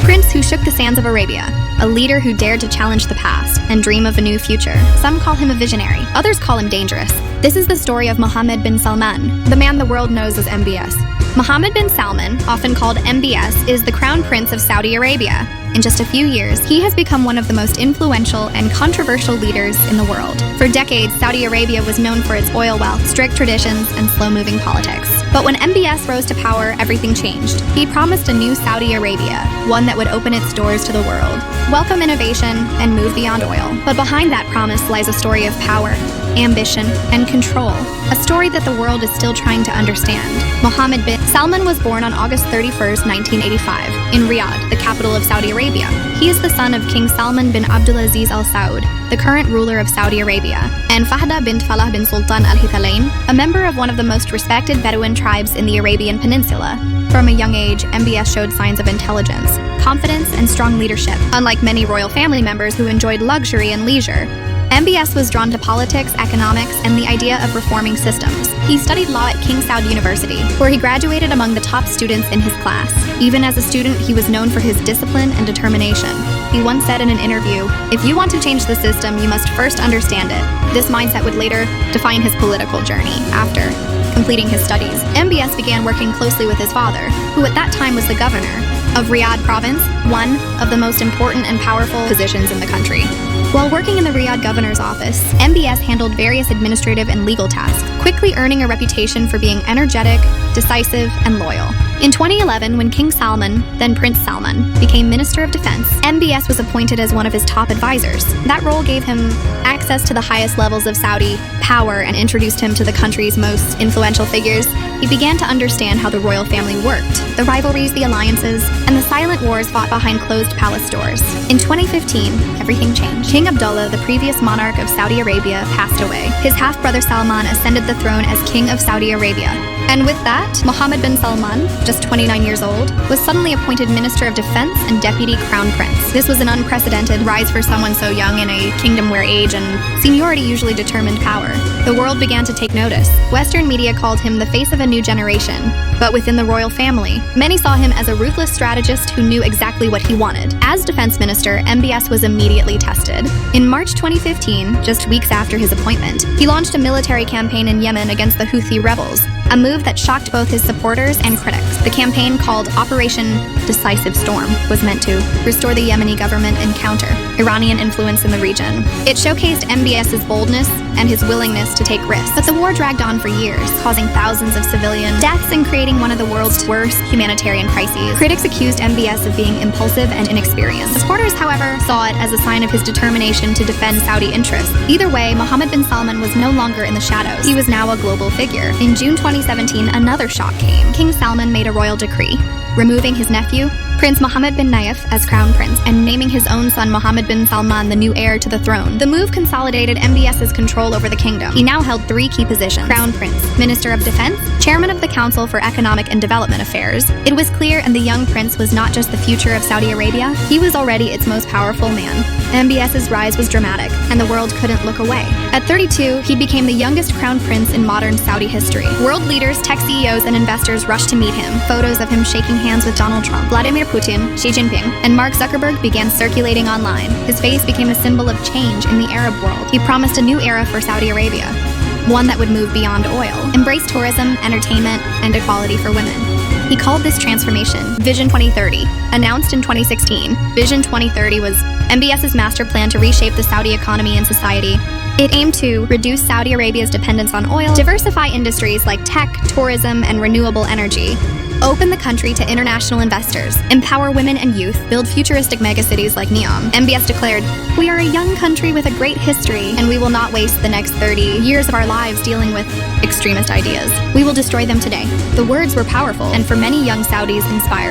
prince who shook the sands of Arabia, a leader who dared to challenge the past and dream of a new future. Some call him a visionary, others call him dangerous. This is the story of Mohammed bin Salman, the man the world knows as MBS. Mohammed bin Salman, often called MBS, is the crown prince of Saudi Arabia. In just a few years, he has become one of the most influential and controversial leaders in the world. For decades, Saudi Arabia was known for its oil wealth, strict traditions, and slow-moving politics. But when MBS rose to power, everything changed. He promised a new Saudi Arabia, one that would open its doors to the world, welcome innovation, and move beyond oil. But behind that promise lies a story of power, ambition, and control, a story that the world is still trying to understand. Mohammed bin Salman was born on August 31st, 1985, in Riyadh, the capital of Saudi Arabia. He is the son of King Salman bin Abdulaziz Al Saud, the current ruler of Saudi Arabia, and Fahda bint Falah bin Sultan Al Hithalain, a member of one of the most respected Bedouin tribes in the Arabian Peninsula. From a young age, MBS showed signs of intelligence, confidence, and strong leadership. Unlike many royal family members who enjoyed luxury and leisure, MBS was drawn to politics, economics, and the idea of reforming systems. He studied law at King Saud University, where he graduated among the top students in his class. Even as a student, he was known for his discipline and determination. He once said in an interview, "If you want to change the system, you must first understand it." This mindset would later define his political journey. After completing his studies, MBS began working closely with his father, who at that time was the governor of Riyadh province, one of the most important and powerful positions in the country. While working in the Riyadh governor's office, MBS handled various administrative and legal tasks, quickly earning a reputation for being energetic, decisive, and loyal. In 2011, when King Salman, then Prince Salman, became Minister of Defense, MBS was appointed as one of his top advisors. That role gave him access to the highest levels of Saudi power and introduced him to the country's most influential figures. He began to understand how the royal family worked, the rivalries, the alliances, and the silent wars fought behind closed palace doors. In 2015, everything changed. King Abdullah, the previous monarch of Saudi Arabia, passed away. His half-brother Salman ascended the throne as King of Saudi Arabia. And with that, Mohammed bin Salman, just 29 years old, was suddenly appointed Minister of Defense and Deputy Crown Prince. This was an unprecedented rise for someone so young in a kingdom where age and seniority usually determined power. The world began to take notice. Western media called him the face of a new generation. But within the royal family, many saw him as a ruthless strategist who knew exactly what he wanted. As defense minister, MBS was immediately tested. In March 2015, just weeks after his appointment, he launched a military campaign in Yemen against the Houthi rebels, a move that shocked both his supporters and critics. The campaign, called Operation Decisive Storm, was meant to restore the Yemeni government and counter Iranian influence in the region. It showcased MBS's boldness and his willingness to take risks. But the war dragged on for years, causing thousands of civilian deaths and creating one of the world's worst humanitarian crises. Critics accused MBS of being impulsive and inexperienced. Supporters, however, saw it as a sign of his determination to defend Saudi interests. Either way, Mohammed bin Salman was no longer in the shadows. He was now a global figure. In June 2017, another shock came. King Salman made a royal decree, removing his nephew, Prince Mohammed bin Nayef, as crown prince, and naming his own son Mohammed bin Salman the new heir to the throne. The move consolidated MBS's control over the kingdom. He now held three key positions: Crown Prince, Minister of Defense, Chairman of the Council for Economic and Development Affairs. It was clear, and the young prince was not just the future of Saudi Arabia, he was already its most powerful man. MBS's rise was dramatic, and the world couldn't look away. At 32, he became the youngest crown prince in modern Saudi history. World leaders, tech CEOs, and investors rushed to meet him. Photos of him shaking hands with Donald Trump, Vladimir Putin, Xi Jinping, and Mark Zuckerberg began circulating online. His face became a symbol of change in the Arab world. He promised a new era for Saudi Arabia, one that would move beyond oil, embrace tourism, entertainment, and equality for women. He called this transformation Vision 2030. Announced in 2016, Vision 2030 was MBS's master plan to reshape the Saudi economy and society. It aimed to reduce Saudi Arabia's dependence on oil, diversify industries like tech, tourism, and renewable energy, open the country to international investors, empower women and youth, build futuristic megacities like Neom. MBS declared, "We are a young country with a great history, and we will not waste the next 30 years of our lives dealing with extremist ideas. We will destroy them today." The words were powerful, and for many young Saudis, inspired.